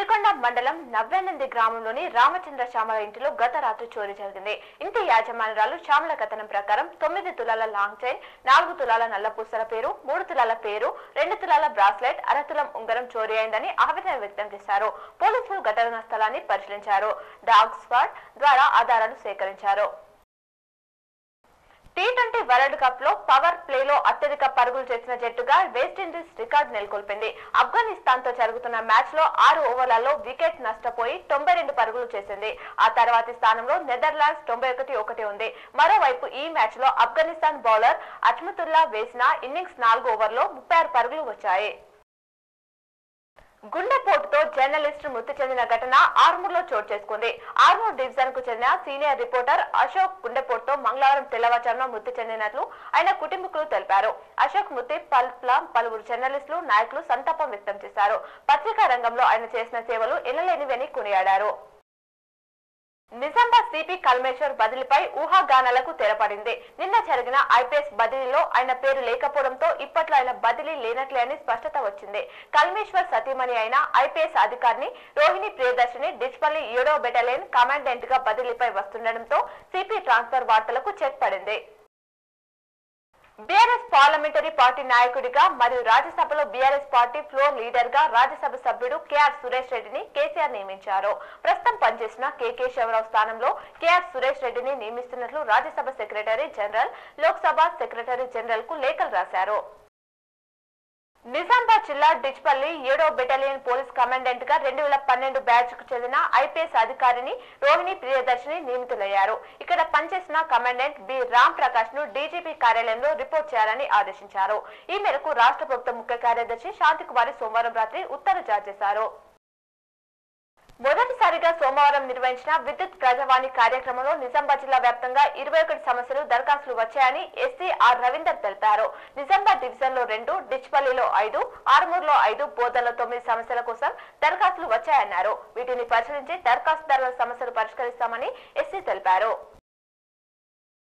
వినుకొండ మండలం నవ్వేనంది గ్రామంలోని రామచంద్ర శ్యామల ఇంటిలో గత రాత్రి చోరీ జరిగింది. ఇంటి యాజమానురాలు శ్యామల కథనం ప్రకారం 9 తులాల లాంగ్ చైన్, 4 తులాల నల్ల పూసల పేరు, 3 తులాల పేరు, 2 తులాల బ్రాస్లెట్, అర తులం ఉంగరం చోరీ అయిందని ఆవేదన వ్యక్తం చేశారు. పోలీసులు ఘటనా స్థలాన్ని పరిశీలించారు. డాగ్ స్క్వాడ్ ద్వారా ఆధారాలు సేకరించారు. T20 వరల్డ్ కప్ లో పవర్ ప్లేలో అత్యధిక పరుగులు చేసిన జట్టుగా వెస్టిండీస్ రికార్డు నెలకొల్పింది. ఆఫ్ఘనిస్తాన్ తో జరుగుతున్న మ్యాచ్ లో 6 ఓవర్లలో వికెట్ నష్టపోయి 92 పరుగులు చేసింది. ఆ తర్వాతి స్థానంలో నెదర్లాండ్స్ 91 ఉంది. మరోవైపు ఈ మ్యాచ్ లో ఆఫ్ఘనిస్తాన్ బౌలర్ అజ్మతుల్లా వేసిన ఇన్నింగ్స్ 4 ఓవర్లో 36 పరుగులు వచ్చాయి. గుండెపోటుతో జర్నలిస్ట్ మృతి చెందిన ఘటన ఆర్మూర్లో చోటు చేసుకుంది. ఆర్మూర్ డివిజన్ కు చెందిన సీనియర్ రిపోర్టర్ అశోక్ గుండెపోటుతో మంగళవారం తెల్లవారుజామున మృతి చెందినట్లు ఆయన కుటుంబీకులు తెలిపారు. అశోక్ మృతి పట్ల పలువురు జర్నలిస్టులు, నాయకులు సంతాపం వ్యక్తం చేశారు. పత్రికా రంగంలో ఆయన చేసిన సేవలు ఎనలేనివని కొనియాడారు. నిజామాబాద్ సిపి కల్మేశ్వర్ బదిలీపై ఊహాగానాలకు తెరపడింది. నిన్న జరిగిన ఐపీఎస్ బదిలీలో ఆయన పేరు లేకపోవడంతో ఇప్పట్లో ఆయన బదిలీ లేనట్లే అని స్పష్టత వచ్చింది. కల్మేశ్వర్ సతీమణి అయిన ఐపీఎస్ అధికారిని రోహిణి ప్రియదర్శిని డిచ్పల్లి 7వ బెటాలియన్ కమాండెంట్ గా బదిలీపై వస్తుండటంతో సిపి ట్రాన్స్ఫర్ వార్తలకు చెక్ పడింది. బీఆర్ఎస్ పార్లమెంటరీ పార్టీ నాయకుడిగా మరియు రాజ్యసభలో బీఆర్ఎస్ పార్టీ ఫ్లోర్ లీడర్ గా రాజ్యసభ సభ్యుడు కేఆర్ సురేష్ రెడ్డిని కేసీఆర్ నియమించారు. ప్రస్తుతం పనిచేసిన కేకే శివరావు స్థానంలో కేఆర్ సురేష్ రెడ్డిని నియమిస్తున్నట్లు Rajya Sabha secretary general, Lok Sabha secretary general కు లేఖలు రాశారు. నిజామాబాద్ జిల్లా డిచ్పల్లి 7వ బెటాలియన్ పోలీస్ కమాండెంట్ గా 2012 బ్యాచ్ కు చెందిన ఐపీఎస్ అధికారిని రోహిణి ప్రియదర్శిని నియమితులయ్యారు. ఇక్కడ పనిచేసిన కమాండెంట్ బి రామ్ ప్రకాష్ ను డీజీపీ కార్యాలయంలో రిపోర్ట్ చేయాలని ఆదేశించారు. ఈ మేరకు రాష్ట్ర ప్రభుత్వ ముఖ్య కార్యదర్శి శాంతికుమారి సోమవారం రాత్రి ఉత్తర్వులు జారీ చేశారు. మొదటిసారిగా సోమవారం నిర్వహించిన విద్యుత్ ప్రజావాణి కార్యక్రమంలో నిజామాబాద్ జిల్లా వ్యాప్తంగా 21 సమస్యలు దరఖాస్తులు వచ్చాయని ఎస్సీ ఆర్ రవీందర్ తెలిపారు. నిజామాబాద్ డివిజన్ లో 2, డిచ్పల్లిలో 5, ఆర్మూర్లో 5, బోధనలో 9 సమస్యల కోసం దరఖాస్తులు వచ్చాయన్నారు. వీటిని పరిశీలించి దరఖాస్తుదారుల సమస్యలు పరిష్కరిస్తామని ఎస్సీ తెలిపారు.